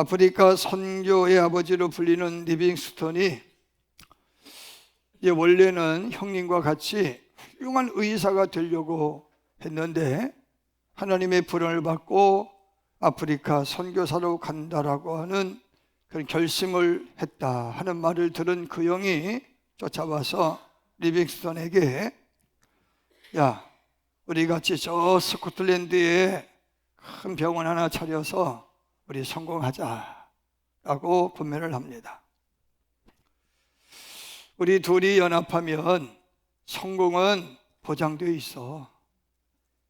아프리카 선교의 아버지로 불리는 리빙스턴이 원래는 형님과 같이 훌륭한 의사가 되려고 했는데 하나님의 부름을 받고 아프리카 선교사로 간다라고 하는 그런 결심을 했다 하는 말을 들은 그 형이 쫓아와서 리빙스턴에게, 야, 우리 같이 저 스코틀랜드에 큰 병원 하나 차려서 우리 성공하자 라고 분면을 합니다. 우리 둘이 연합하면 성공은 보장되어 있어.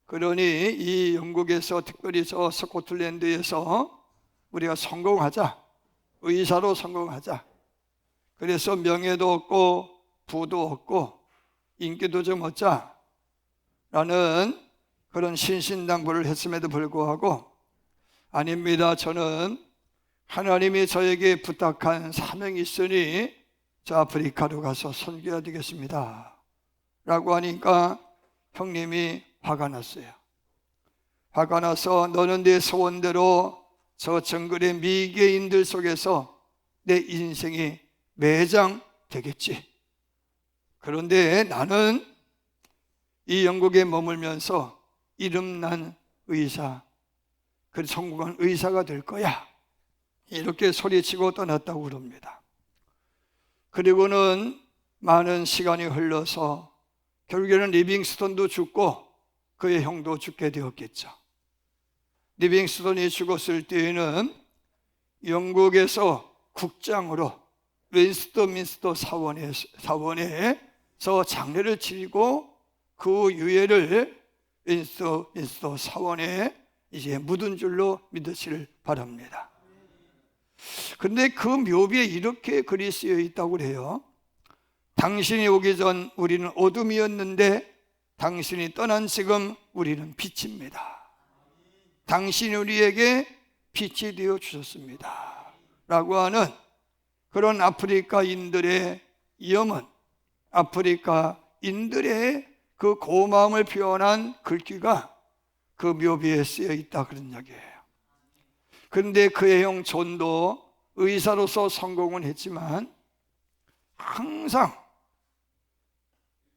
그러니 이 영국에서, 특별히 저 스코틀랜드에서 우리가 성공하자, 의사로 성공하자. 그래서 명예도 얻고 부도 얻고 인기도 좀 얻자 라는 그런 신신당부를 했음에도 불구하고, 아닙니다, 저는 하나님이 저에게 부탁한 사명이 있으니 저 아프리카로 가서 선교해야 되겠습니다 라고 하니까 형님이 화가 났어요. 화가 나서, 너는 내 소원대로 저 정글의 미개인들 속에서 내 인생이 매장되겠지. 그런데 나는 이 영국에 머물면서 이름난 의사, 그 성공한 의사가 될 거야, 이렇게 소리치고 떠났다고 그럽니다. 그리고는 많은 시간이 흘러서 결국에는 리빙스턴도 죽고 그의 형도 죽게 되었겠죠. 리빙스턴이 죽었을 때에는 영국에서 국장으로 웨스트민스터 사원에서 장례를 치르고 그 유해를 웨스트민스터 사원에 이제 묻은 줄로 믿으시길 바랍니다. 그런데 그 묘비에 이렇게 글이 쓰여 있다고 해요. 당신이 오기 전 우리는 어둠이었는데 당신이 떠난 지금 우리는 빛입니다. 당신이 우리에게 빛이 되어 주셨습니다 라고 하는 그런 아프리카인들의 염원, 아프리카인들의 그 고마움을 표현한 글귀가 그 묘비에 쓰여 있다, 그런 이야기예요. 그런데 그의 형 존도 의사로서 성공은 했지만 항상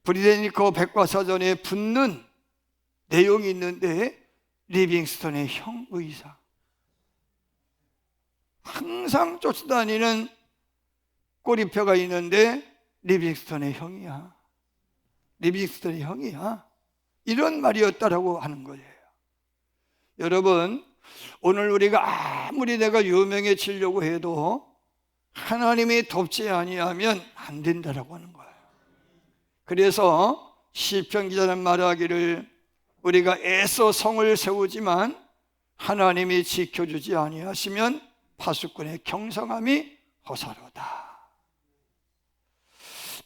브리데니커 백과사전에 붙는 내용이 있는데, 리빙스턴의 형 의사, 항상 쫓아다니는 꼬리표가 있는데 리빙스턴의 형이야, 리빙스턴의 형이야, 이런 말이었다라고 하는 거예요. 여러분, 오늘 우리가 아무리 내가 유명해지려고 해도 하나님이 돕지 아니하면 안 된다라고 하는 거예요. 그래서 시편 기자는 말하기를, 우리가 애써 성을 세우지만 하나님이 지켜주지 아니하시면 파수꾼의 경성함이 허사로다.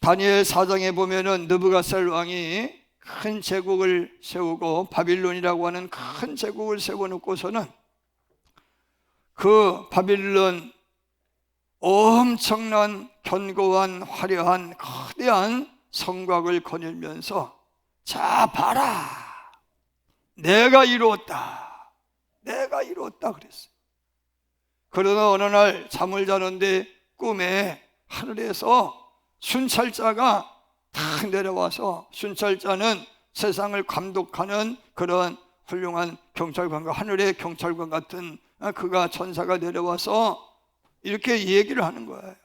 다니엘 4장에 보면은 느부갓살 왕이 큰 제국을 세우고 바빌론이라고 하는 큰 제국을 세워놓고서는 그 바빌론 엄청난 견고한 화려한 거대한 성곽을 거닐면서, 자 봐라, 내가 이루었다, 내가 이루었다 그랬어요. 그러나 어느 날 잠을 자는데 꿈에 하늘에서 순찰자가 탁 내려와서, 순찰자는 세상을 감독하는 그런 훌륭한 경찰관과 하늘의 경찰관 같은 그가 천사가 내려와서 이렇게 얘기를 하는 거예요.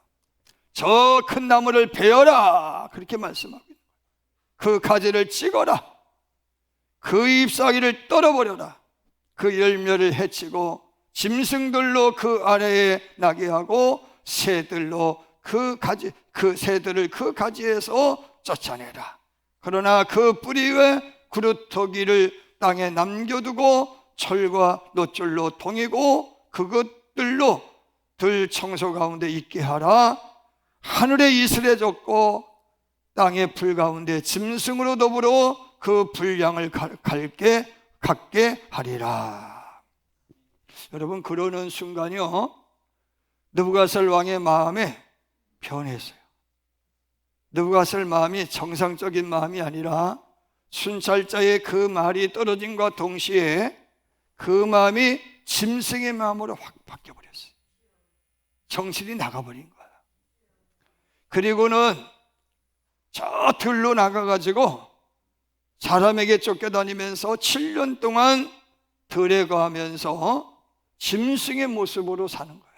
저 큰 나무를 베어라, 그렇게 말씀하고 있는 거예요. 그 가지를 찍어라, 그 잎사귀를 떨어버려라, 그 열매를 해치고 짐승들로 그 아래에 나게 하고 새들로 그 새들을 그 가지에서 쫓아내라. 그러나 그 뿌리에 그루터기를 땅에 남겨두고 철과 놋줄로 동이고 그것들로 들 청소 가운데 있게 하라. 하늘에 이슬에 젖고 땅의 불 가운데 짐승으로 더불어 그 분량을 갖게 하리라. 여러분, 그러는 순간이요, 느부갓살 왕의 마음에 변했어요. 느부갓살 마음이 정상적인 마음이 아니라 순찰자의 그 말이 떨어짐과 동시에 그 마음이 짐승의 마음으로 확 바뀌어버렸어요. 정신이 나가버린 거야. 그리고는 저 들로 나가가지고 사람에게 쫓겨다니면서 7년 동안 들에 거하면서 짐승의 모습으로 사는 거예요.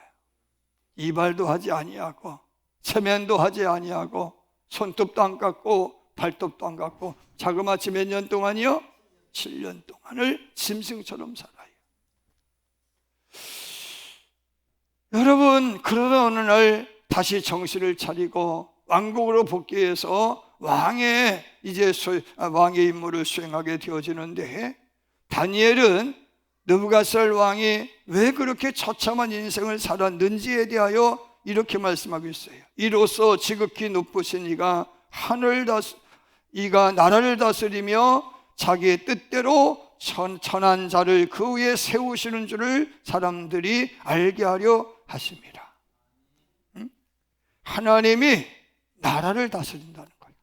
이발도 하지 아니하고 세면도 하지 아니하고 손톱도 안 깎고 발톱도 안 깎고 자그마치 몇 년 동안이요? 7년 동안을 짐승처럼 살아요. 여러분, 그러다 어느 날 다시 정신을 차리고 왕국으로 복귀해서 왕의 임무를 수행하게 되어지는데, 다니엘은 느부갓살 왕이 왜 그렇게 처참한 인생을 살았는지에 대하여 이렇게 말씀하고 있어요. 이로써 지극히 높으신 이가 나라를 다스리며 자기의 뜻대로 천한 자를 그 위에 세우시는 줄을 사람들이 알게 하려 하십니다. 하나님이 나라를 다스린다는 거예요.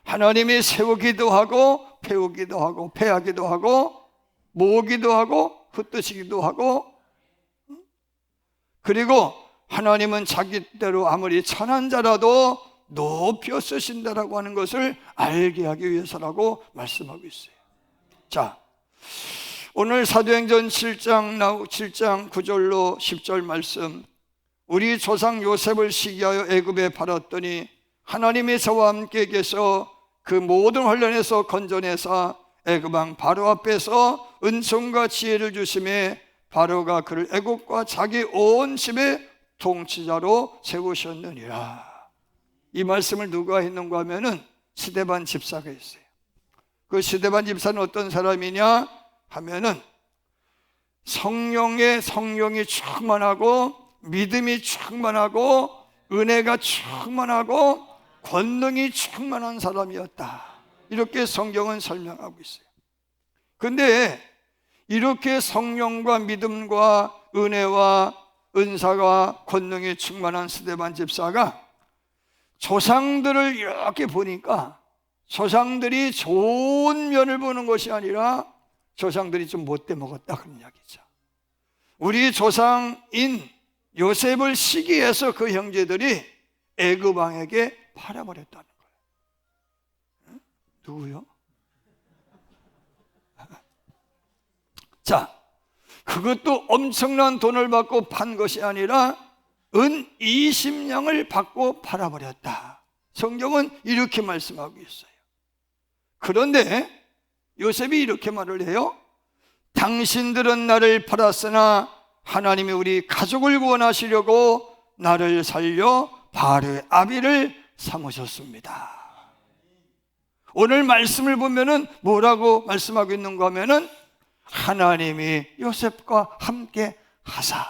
하나님이 세우기도 하고 배우기도 하고 패하기도 하고 모으기도 하고 흩뜨시기도 하고, 그리고 하나님은 자기 뜻대로 아무리 천한 자라도 높여 쓰신다라고 하는 것을 알게 하기 위해서라고 말씀하고 있어요. 자, 오늘 사도행전 7장 9절로 10절 말씀, 우리 조상 요셉을 시기하여 애굽에 팔았더니 하나님이 저와 함께 계셔 그 모든 환난에서 건져내사 애굽 왕 바로 앞에서 은총과 지혜를 주심에 바로가 그를 애굽과 자기 온 집의 통치자로 세우셨느니라. 이 말씀을 누가 했는가 하면은 스데반 집사가 있어요. 그 스데반 집사는 어떤 사람이냐 하면은 성령이 충만하고 믿음이 충만하고 은혜가 충만하고 권능이 충만한 사람이었다. 이렇게 성경은 설명하고 있어요. 근데 이렇게 성령과 믿음과 은혜와 은사가 권능이 충만한 스데반 집사가 조상들을 이렇게 보니까 조상들이 좋은 면을 보는 것이 아니라 조상들이 좀 못돼 먹었다, 그런 이야기죠. 우리 조상인 요셉을 시기해서 그 형제들이 애굽 왕에게 팔아버렸다는 거예요. 누구요? 자, 그것도 엄청난 돈을 받고 판 것이 아니라 은 20냥을 받고 팔아버렸다. 성경은 이렇게 말씀하고 있어요. 그런데 요셉이 이렇게 말을 해요. 당신들은 나를 팔았으나 하나님이 우리 가족을 구원하시려고 나를 살려 바로의 아비를 삼으셨습니다. 오늘 말씀을 보면은 뭐라고 말씀하고 있는가 하면은 하나님이 요셉과 함께 하사.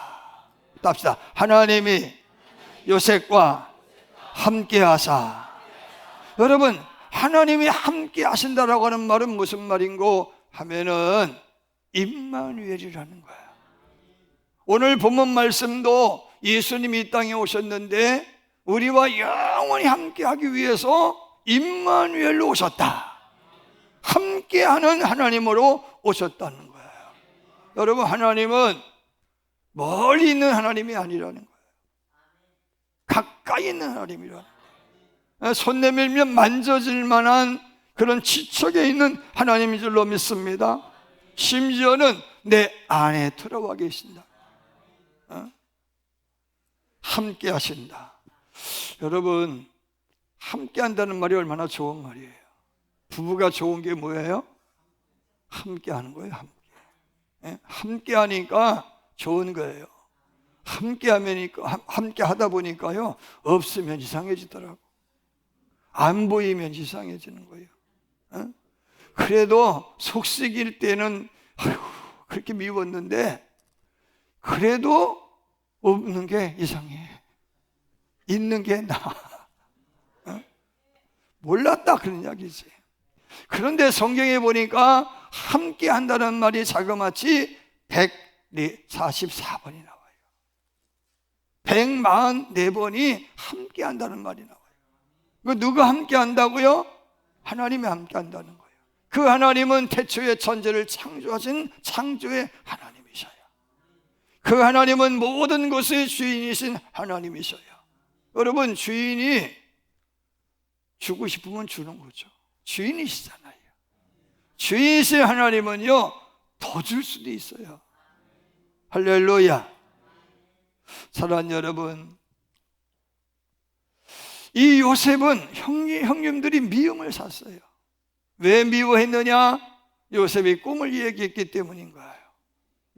답시다. 하나님이 요셉과 함께 하사. 여러분, 하나님이 함께 하신다라고 하는 말은 무슨 말인고 하면은 임마누엘이라는 거야. 오늘 본문 말씀도 예수님이 이 땅에 오셨는데 우리와 영원히 함께하기 위해서 임마누엘로 오셨다. 함께하는 하나님으로 오셨다는 거예요. 여러분, 하나님은 멀리 있는 하나님이 아니라는 거예요. 가까이 있는 하나님이라는 거예요. 손 내밀면 만져질 만한 그런 지척에 있는 하나님인 줄로 믿습니다. 심지어는 내 안에 들어와 계신다. 함께 하신다. 여러분, 함께 한다는 말이 얼마나 좋은 말이에요. 부부가 좋은 게 뭐예요? 함께 하는 거예요. 함께 하니까 좋은 거예요. 함께 하다 보니까요, 없으면 이상해지더라고. 안 보이면 이상해지는 거예요. 그래도 속 썩일 때는 그렇게 미웠는데 그래도 없는 게 이상해. 있는 게 나아. 몰랐다, 그런 이야기지. 그런데 성경에 보니까 함께 한다는 말이 자그마치 144번이 나와요. 144번이 함께 한다는 말이 나와요. 누가 함께 한다고요? 하나님이 함께 한다는 거예요. 그 하나님은 태초에 천지를 창조하신 창조의 하나님이셔요. 그 하나님은 모든 것의 주인이신 하나님이셔요. 여러분, 주인이 주고 싶으면 주는 거죠. 주인이시잖아요. 주인이신 하나님은요, 더 줄 수도 있어요. 할렐루야. 사랑하는 여러분, 이 요셉은 형님들이 미움을 샀어요. 왜 미워했느냐? 요셉이 꿈을 얘기했기 때문인 거예요.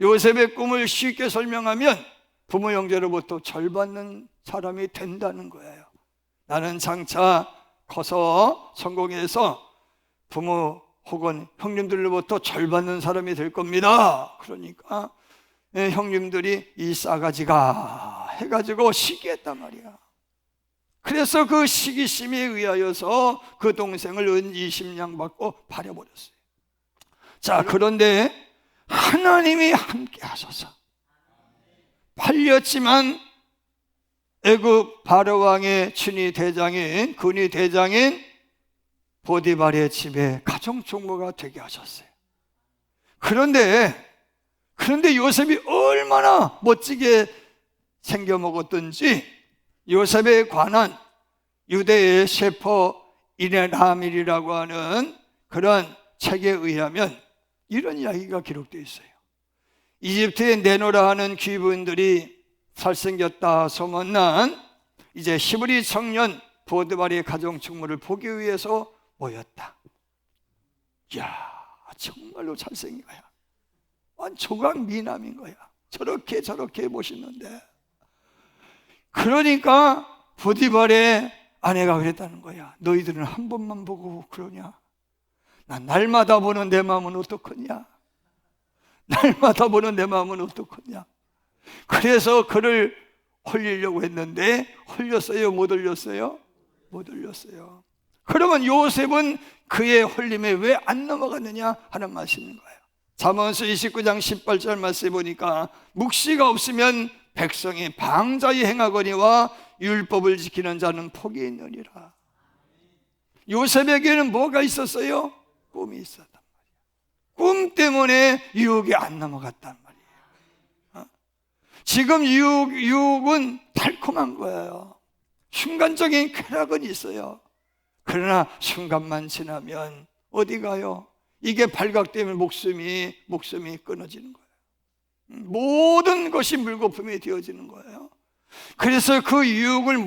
요셉의 꿈을 쉽게 설명하면 부모 형제로부터 절받는 사람이 된다는 거예요. 나는 장차 커서 성공해서 부모 혹은 형님들로부터 절받는 사람이 될 겁니다. 그러니까 형님들이 이 싸가지가 해가지고 시기했단 말이야. 그래서 그 시기심에 의하여서 그 동생을 은 20냥 받고 팔아버렸어요. 자, 그런데 하나님이 함께 하셔서 팔렸지만 애굽 바로왕의 군이 대장인 보디발의 집에 가정총무가 되게 하셨어요. 그런데 요셉이 얼마나 멋지게 생겨먹었던지 요셉에 관한 유대의 세퍼 이네라밀이라고 하는 그런 책에 의하면 이런 이야기가 기록되어 있어요. 이집트에 내노라 하는 귀부인들이 잘생겼다 소문난 이제 히브리 청년 보디발의 가정총무를 보기 위해서 모였다. 이야, 정말로 잘생긴 거야. 조각 미남인 거야. 저렇게 멋있는데. 그러니까 보디발의 아내가 그랬다는 거야. 너희들은 한 번만 보고 그러냐? 난 날마다 보는 내 마음은 어떡하냐? 날마다 보는 내 마음은 어떡하냐? 그래서 그를 홀리려고 했는데 홀렸어요? 못 홀렸어요? 못 홀렸어요. 그러면 요셉은 그의 홀림에 왜 안 넘어갔느냐 하는 말씀인 거예요. 잠언서 29장 18절 말씀에 보니까 묵시가 없으면 백성이 방자히 행하거니와 율법을 지키는 자는 복이 있느니라. 요셉에게는 뭐가 있었어요? 꿈이 있었단 말이에요. 꿈 때문에 유혹이 안 넘어갔단 말이에요. 지금 유혹은 달콤한 거예요. 순간적인 쾌락은 있어요. 그러나 순간만 지나면 어디 가요? 이게 발각되면 목숨이 끊어지는 거예요. 모든 것이 물거품이 되어지는 거예요. 그래서 그 유혹을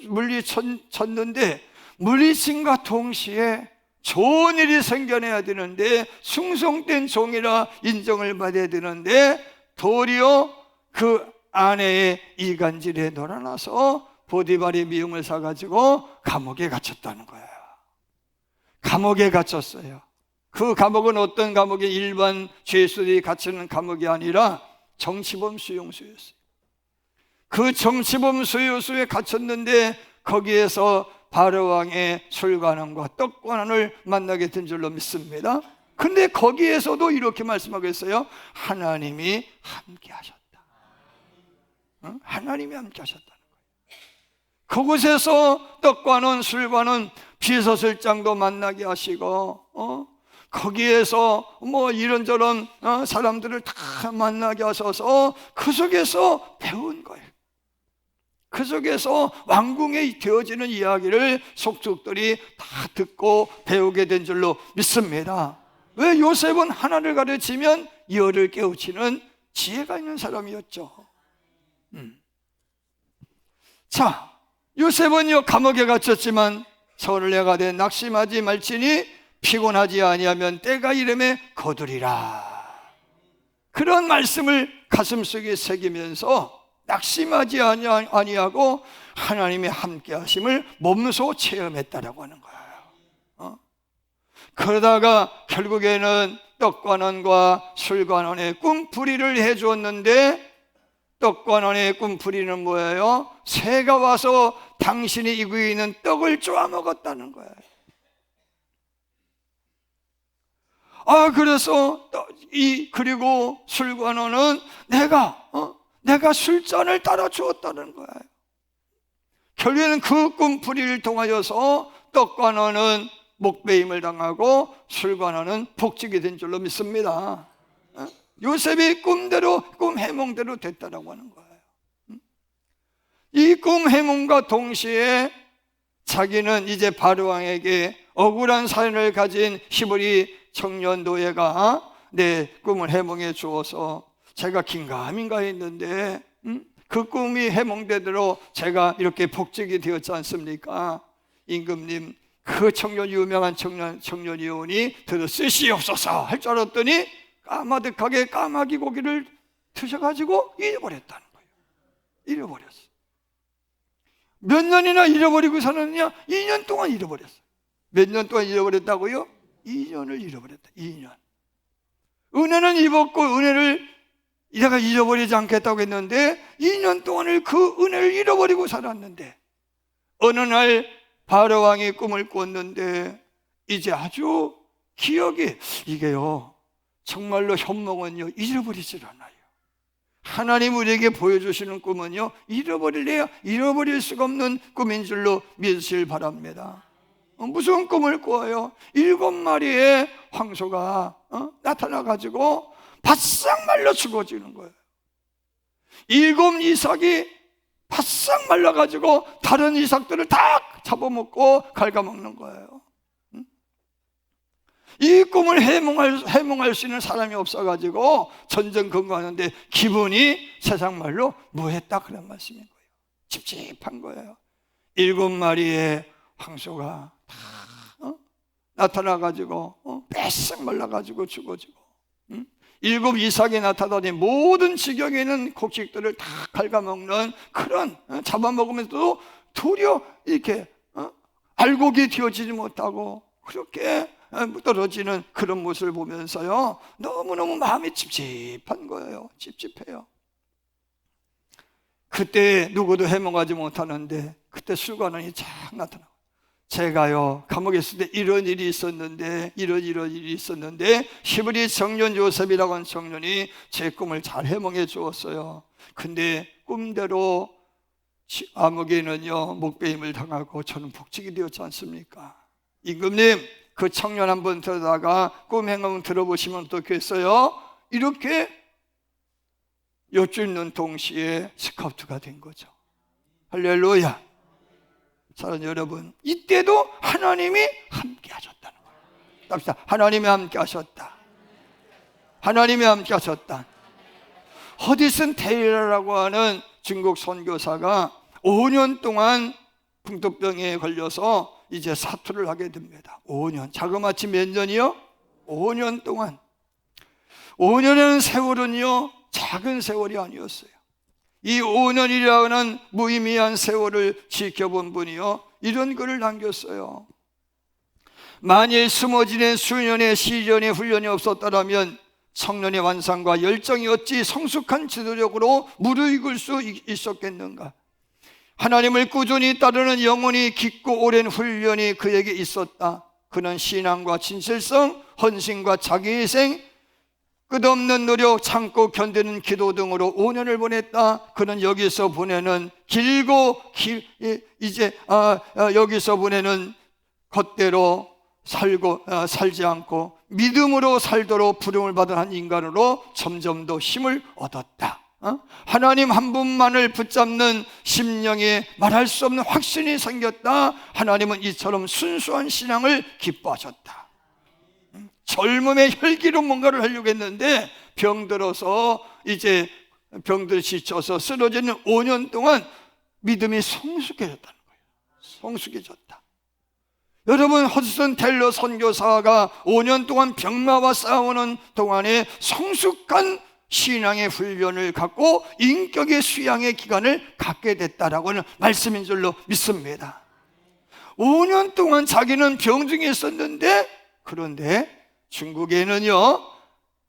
물리쳤는데 물리친과 동시에 좋은 일이 생겨나야 되는데 충성된 종이라 인정을 받아야 되는데 도리어 그 아내의 이간질에 놀아나서 보디발의 미움을 사가지고 감옥에 갇혔다는 거예요. 감옥에 갇혔어요. 그 감옥은 어떤 감옥이 일반 죄수들이 갇히는 감옥이 아니라 정치범 수용소였어요. 그 정치범 수용소에 갇혔는데 거기에서 바로왕의 술관원과 떡관원을 만나게 된 줄로 믿습니다. 근데 거기에서도 이렇게 말씀하고 있어요. 하나님이 함께 하셨다. 하나님이 함께 하셨다는 거예요. 그곳에서 떡관원, 술관원, 비서실장도 만나게 하시고 거기에서 뭐 이런저런 사람들을 다 만나게 하셔서 그 속에서 배운 거예요. 그 속에서 왕궁에 되어지는 이야기를 속속들이 다 듣고 배우게 된 줄로 믿습니다. 왜? 요셉은 하나를 가르치면 열을 깨우치는 지혜가 있는 사람이었죠. 자, 요셉은요 감옥에 갇혔지만 서울내가 된 낙심하지 말지니 피곤하지 아니하면 때가 이름에 거두리라. 그런 말씀을 가슴속에 새기면서 낙심하지 아니하고 하나님의 함께 하심을 몸소 체험했다라고 하는 거예요. 그러다가 결국에는 떡관원과 술관원의 꿈풀이를 해주었는데 떡관원의 꿈풀이는 뭐예요? 새가 와서 당신이 이 위에 있는 떡을 쪼아먹었다는 거예요. 그래서 그리고 술관원은 내가 술잔을 따라 주었다는 거예요. 결국에는 그 꿈풀이를 통하여서 떡관원은 목배임을 당하고 술관원은 복직이 된 줄로 믿습니다. 요셉이 꿈대로, 꿈 해몽대로 됐다라고 하는 거예요. 이 꿈 해몽과 동시에 자기는 이제 바로왕에게 억울한 사연을 가진 히브리 청년 노예가 내 꿈을 해몽해 주어서 제가 긴가민가 했는데 그 꿈이 해몽대로 제가 이렇게 복직이 되었지 않습니까? 임금님, 그 청년, 유명한 청년이 오니 들으시옵소서 할 줄 알았더니 까마득하게 까마귀 고기를 드셔가지고 잃어버렸다는 거예요. 잃어버렸어. 몇 년이나 잃어버리고 사느냐? 2년 동안 잃어버렸어요. 몇 년 동안 잃어버렸다고요? 2년을 잃어버렸다. 2년. 은혜는 입었고 은혜를 내가 잃어버리지 않겠다고 했는데 2년 동안을 그 은혜를 잃어버리고 살았는데 어느 날 바로왕이 꿈을 꿨는데 이제 아주 기억이, 이게요 정말로 현몽은요 잃어버리질 않아요. 하나님 우리에게 보여주시는 꿈은요 잃어버릴 수가 없는 꿈인 줄로 믿으실 바랍니다. 무슨 꿈을 꿔요? 7마리의 황소가 나타나가지고 바싹 말라 죽어지는 거예요. 7 이삭이 바싹 말라가지고 다른 이삭들을 다 잡아먹고 갉아먹는 거예요. 이 꿈을 해몽할 수 있는 사람이 없어가지고 전전 근거하는데 기분이 세상 말로 무했다, 그런 말씀인 거예요. 찝찝한 거예요. 7마리의 황소가 다 나타나가지고 바싹 말라가지고 죽어지고 7 이삭이 나타나더니 모든 지경에 있는 곡식들을 다 갉아먹는 그런, 잡아먹으면서도 도리어 이렇게 알곡이 되어지지 못하고 그렇게 떨어지는 그런 모습을 보면서요 너무너무 마음이 찝찝한 거예요. 찝찝해요. 그때 누구도 해몽하지 못하는데 그때 술관원이 쫙 나타나고, 제가요 감옥에 있을 때 이런 일이 있었는데 이런 일이 있었는데 히브리 청년 요셉이라고 하는 청년이 제 꿈을 잘 해몽해 주었어요. 근데 꿈대로 암흑에는요 목배임을 당하고 저는 복직이 되었지 않습니까? 임금님, 그 청년 한번 들어다가 꿈 해몽 들어보시면 어떻겠어요? 이렇게 여쭙는 동시에 스카우트가 된 거죠. 할렐루야. 사랑하는 여러분, 이때도 하나님이 함께 하셨다는 거예요. 답시다. 하나님이 함께 하셨다. 하나님이 함께 하셨다. 허디슨 테일러라고 하는 중국 선교사가 5년 동안 풍토병에 걸려서 이제 사투를 하게 됩니다. 5년. 자그마치 몇 년이요? 5년 동안. 5년이라는 세월은요 작은 세월이 아니었어요. 이 5년이라는 무의미한 세월을 지켜본 분이요 이런 글을 남겼어요. 만일 숨어지는 수년의 시련의 훈련이 없었다면 청년의 완성과 열정이 어찌 성숙한 지도력으로 무르익을 수 있었겠는가. 하나님을 꾸준히 따르는 영혼이 깊고 오랜 훈련이 그에게 있었다. 그는 신앙과 진실성, 헌신과 자기희생, 끝없는 노력, 참고 견디는 기도 등으로 5년을 보냈다. 그는 여기서 보내는 여기서 보내는 것대로 살지 않고 믿음으로 살도록 부름을 받은 한 인간으로 점점 더 힘을 얻었다. 하나님 한 분만을 붙잡는 심령에 말할 수 없는 확신이 생겼다. 하나님은 이처럼 순수한 신앙을 기뻐하셨다. 젊음의 혈기로 뭔가를 하려고 했는데 병들어서 이제 병들 지쳐서 쓰러지는 5년 동안 믿음이 성숙해졌다는 거예요. 성숙해졌다. 여러분, 허드슨 테일러 선교사가 5년 동안 병마와 싸우는 동안에 성숙한 신앙의 훈련을 갖고 인격의 수양의 기간을 갖게 됐다라고 하는 말씀인 줄로 믿습니다. 5년 동안 자기는 병중에 있었는데, 그런데 중국에는요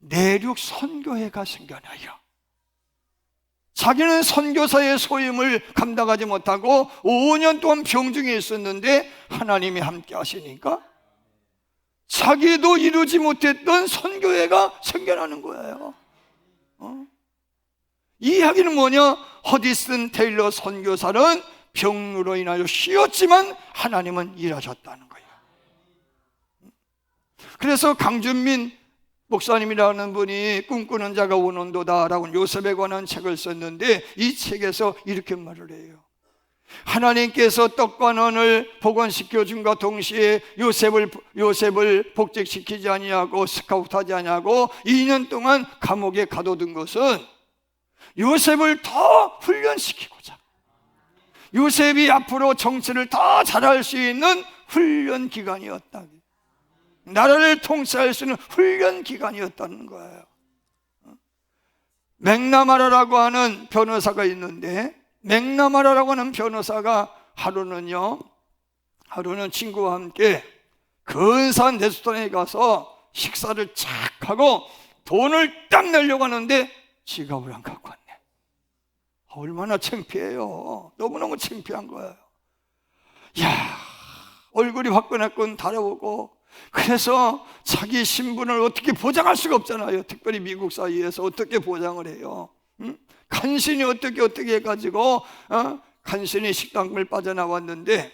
내륙 선교회가 생겨나요. 자기는 선교사의 소임을 감당하지 못하고 5년 동안 병중에 있었는데 하나님이 함께 하시니까 자기도 이루지 못했던 선교회가 생겨나는 거예요. 이 이야기는 뭐냐? 허디슨 테일러 선교사는 병으로 인하여 쉬었지만 하나님은 일하셨다는 거예요. 그래서 강준민 목사님이라는 분이 꿈꾸는 자가 원한도다라고 요셉에 관한 책을 썼는데, 이 책에서 이렇게 말을 해요. 하나님께서 떡과 논을 복원시켜 준과 동시에 요셉을 복직시키지 아니하고 스카우트하지 아니하고 2년 동안 감옥에 가둬둔 것은 요셉을 더 훈련시키고자, 요셉이 앞으로 정치를 더 잘할 수 있는 훈련 기간이었다. 나라를 통치할 수 있는 훈련 기간이었다는 거예요. 맥나마라라고 하는 변호사가 있는데, 맥나마라라고 하는 변호사가 하루는 친구와 함께 근사한 레스토랑에 가서 식사를 착 하고 돈을 딱 내려고 하는데 지갑을 안 갖고 왔네. 얼마나 창피해요. 너무너무 창피한 거예요. 야, 얼굴이 화끈화끈 달아오고, 그래서 자기 신분을 어떻게 보장할 수가 없잖아요. 특별히 미국 사회에서 어떻게 보장을 해요? 간신히 어떻게 해가지고 간신히 식당을 빠져나왔는데,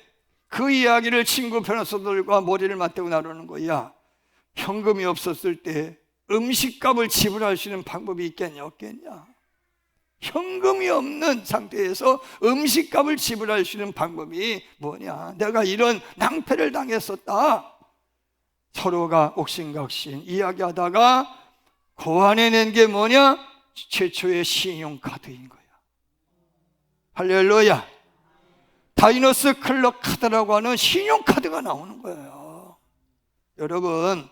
그 이야기를 친구 변호사들과 머리를 맞대고 나누는 거야. 현금이 없었을 때 음식값을 지불할 수 있는 방법이 있겠냐 없겠냐. 현금이 없는 상태에서 음식값을 지불할 수 있는 방법이 뭐냐. 내가 이런 낭패를 당했었다. 서로가 옥신각신 이야기하다가 고안해낸 게 뭐냐? 최초의 신용카드인 거야. 할렐루야. 다이너스 클럽 카드라고 하는 신용카드가 나오는 거예요. 여러분,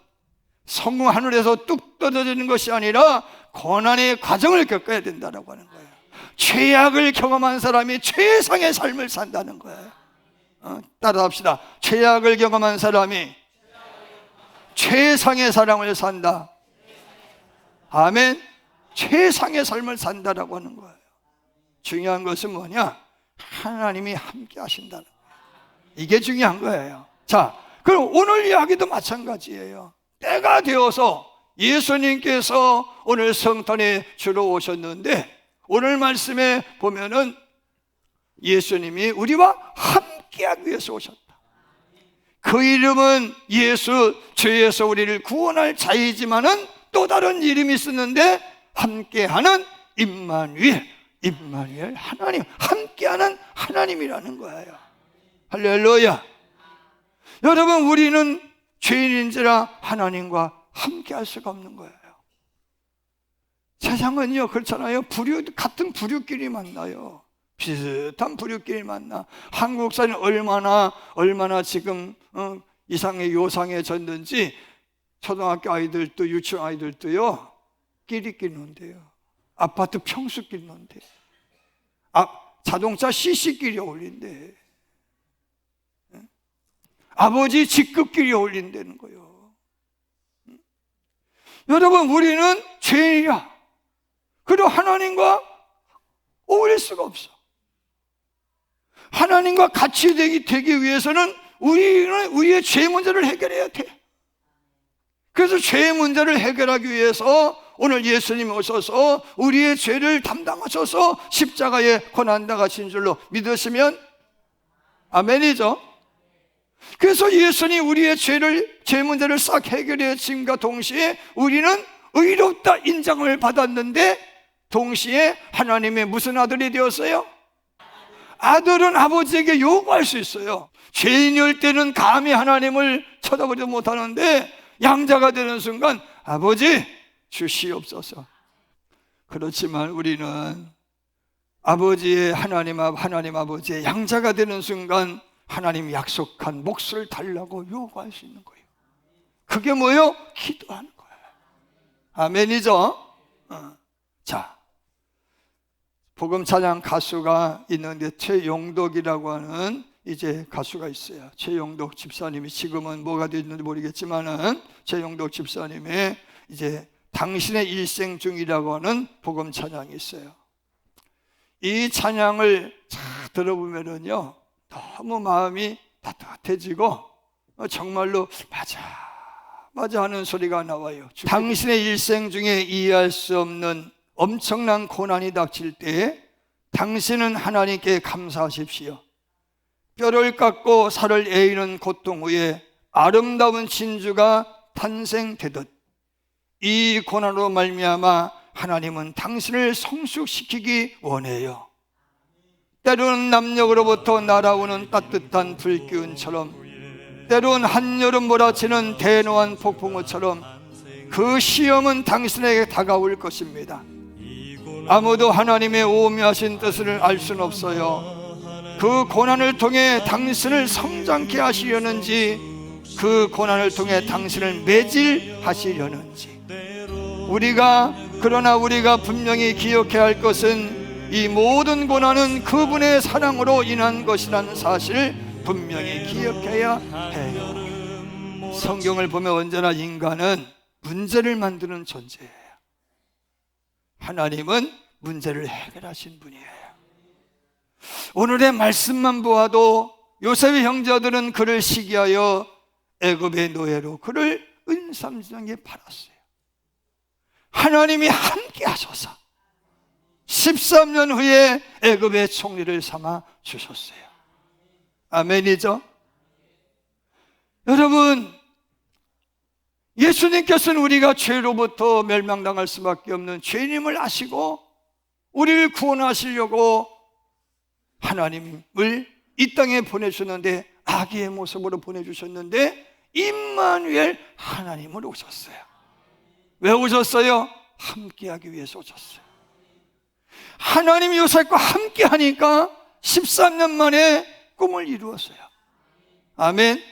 성공 하늘에서 뚝 떨어지는 것이 아니라 고난의 과정을 겪어야 된다고 하는 거예요. 죄악을 경험한 사람이 최상의 삶을 산다는 거예요. 따라합시다. 죄악을 경험한 사람이 최상의 사랑을 산다. 아멘. 최상의 삶을 산다라고 하는 거예요. 중요한 것은 뭐냐? 하나님이 함께 하신다는 거예요. 이게 중요한 거예요. 자, 그럼 오늘 이야기도 마찬가지예요. 때가 되어서 예수님께서 오늘 성탄에 주러 오셨는데, 오늘 말씀에 보면은 예수님이 우리와 함께하기 위해서 오셨다. 그 이름은 예수, 죄에서 우리를 구원할 자이지만은 또 다른 이름이 있었는데, 함께하는 임마누엘, 하나님, 함께하는 하나님이라는 거예요. 할렐루야. 여러분, 우리는 죄인인지라 하나님과 함께할 수가 없는 거예요. 세상은요 그렇잖아요. 같은 부류끼리 만나요. 비슷한 부류끼리 만나. 한국 사회는 얼마나 지금 이상해 요상해졌는지, 초등학교 아이들도 유치원 아이들도요 끼리끼리 논대요. 아파트 평수끼리 논대. 자동차 CC끼리 어울린대. 아버지 직급끼리 어울린다는 거예요. 여러분, 우리는 죄인이야. 그리고 하나님과 어울릴 수가 없어. 하나님과 같이 되기 위해서는 우리는 우리의 죄 문제를 해결해야 돼. 그래서 죄 문제를 해결하기 위해서 오늘 예수님이 오셔서 우리의 죄를 담당하셔서 십자가에 고난당하신 줄로 믿으시면 아멘이죠. 그래서 예수님이 우리의 죄 문제를 싹 해결해 주심과 동시에 우리는 의롭다 인정을 받았는데, 동시에 하나님의 무슨 아들이 되었어요? 아들은 아버지에게 요구할 수 있어요. 죄인일 때는 감히 하나님을 쳐다보지 못하는데, 양자가 되는 순간 아버지 주시옵소서. 그렇지만 우리는 아버지의 하나님 아버지의 양자가 되는 순간 하나님이 약속한 몫을 달라고 요구할 수 있는 거예요. 그게 뭐예요? 기도하는 거예요. 아멘이죠? 자, 복음 찬양 가수가 있는데 최용덕이라고 하는 이제 가수가 있어요. 최용덕 집사님이 지금은 뭐가 됐는지 모르겠지만은 최용덕 집사님의 이제 당신의 일생 중이라고 하는 복음 찬양이 있어요. 이 찬양을 잘 들어보면은요 너무 마음이 따뜻해지고 정말로 맞아 하는 소리가 나와요. 당신의 일생 중에 이해할 수 없는 엄청난 고난이 닥칠 때 당신은 하나님께 감사하십시오. 뼈를 깎고 살을 에이는 고통 후에 아름다운 진주가 탄생되듯 이 고난으로 말미암아 하나님은 당신을 성숙시키기 원해요. 때로는 남녘으로부터 날아오는 따뜻한 불기운처럼, 때로는 한여름 몰아치는 대노한 폭풍우처럼 그 시험은 당신에게 다가올 것입니다. 아무도 하나님의 오묘하신 뜻을 알 수는 없어요. 그 고난을 통해 당신을 성장케 하시려는지, 그 고난을 통해 당신을 매질하시려는지. 그러나 우리가 분명히 기억해야 할 것은 이 모든 고난은 그분의 사랑으로 인한 것이라는 사실을 분명히 기억해야 해요. 성경을 보면 언제나 인간은 문제를 만드는 존재예요. 하나님은 문제를 해결하신 분이에요. 오늘의 말씀만 보아도 요셉의 형제들은 그를 시기하여 애굽의 노예로 그를 은삼시장에 팔았어요. 하나님이 함께 하셔서 13년 후에 애굽의 총리를 삼아 주셨어요. 아멘이죠? 여러분, 예수님께서는 우리가 죄로부터 멸망당할 수밖에 없는 죄인임을 아시고 우리를 구원하시려고 하나님을 이 땅에 보내주셨는데, 아기의 모습으로 보내주셨는데 임마누엘 하나님을 오셨어요. 왜 오셨어요? 함께하기 위해서 오셨어요. 하나님이 요셉과 함께하니까 13년 만에 꿈을 이루었어요. 아멘.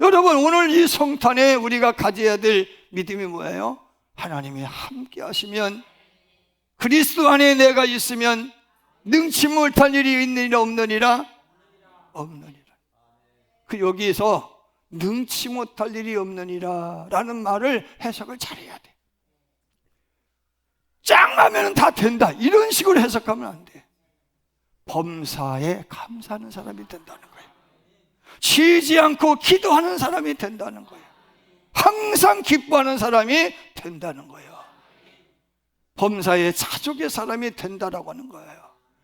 여러분, 오늘 이 성탄에 우리가 가져야 될 믿음이 뭐예요? 하나님이 함께 하시면, 그리스도 안에 내가 있으면 능치 못할 일이 있느니라 없느니라? 없느니라. 여기서 능치 못할 일이 없느니라 라는 말을 해석을 잘해야 돼. 짱하면 다 된다, 이런 식으로 해석하면 안 돼. 범사에 감사하는 사람이 된다는 거예요. 쉬지 않고 기도하는 사람이 된다는 거예요. 항상 기뻐하는 사람이 된다는 거예요. 범사에 자족의 사람이 된다라고 하는 거예요.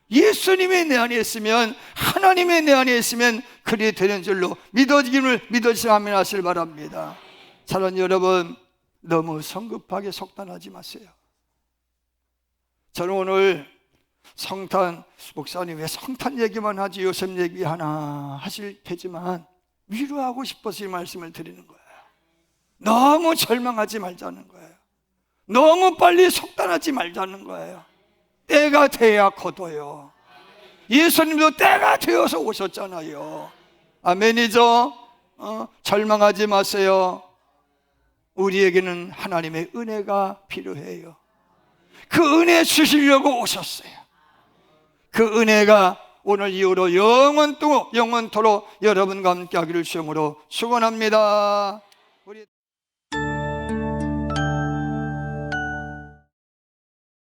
예수님이 내 안에 있으면, 하나님이 내 안에 있으면 그리 되는 줄로 믿어지시면 하시길 바랍니다. 사랑하는 여러분, 너무 성급하게 속단하지 마세요. 저는 오늘 성탄, 목사님 왜 성탄 얘기만 하지 요셉 얘기 하나 하실 테지만 위로하고 싶어서 이 말씀을 드리는 거예요. 너무 절망하지 말자는 거예요. 너무 빨리 속단하지 말자는 거예요. 때가 돼야 거둬요. 예수님도 때가 되어서 오셨잖아요. 아멘이죠? 절망하지 마세요. 우리에게는 하나님의 은혜가 필요해요. 그 은혜 주시려고 오셨어요. 그 은혜가 오늘 이후로 영원토록 여러분과 함께 하기를 주님으로 축원합니다.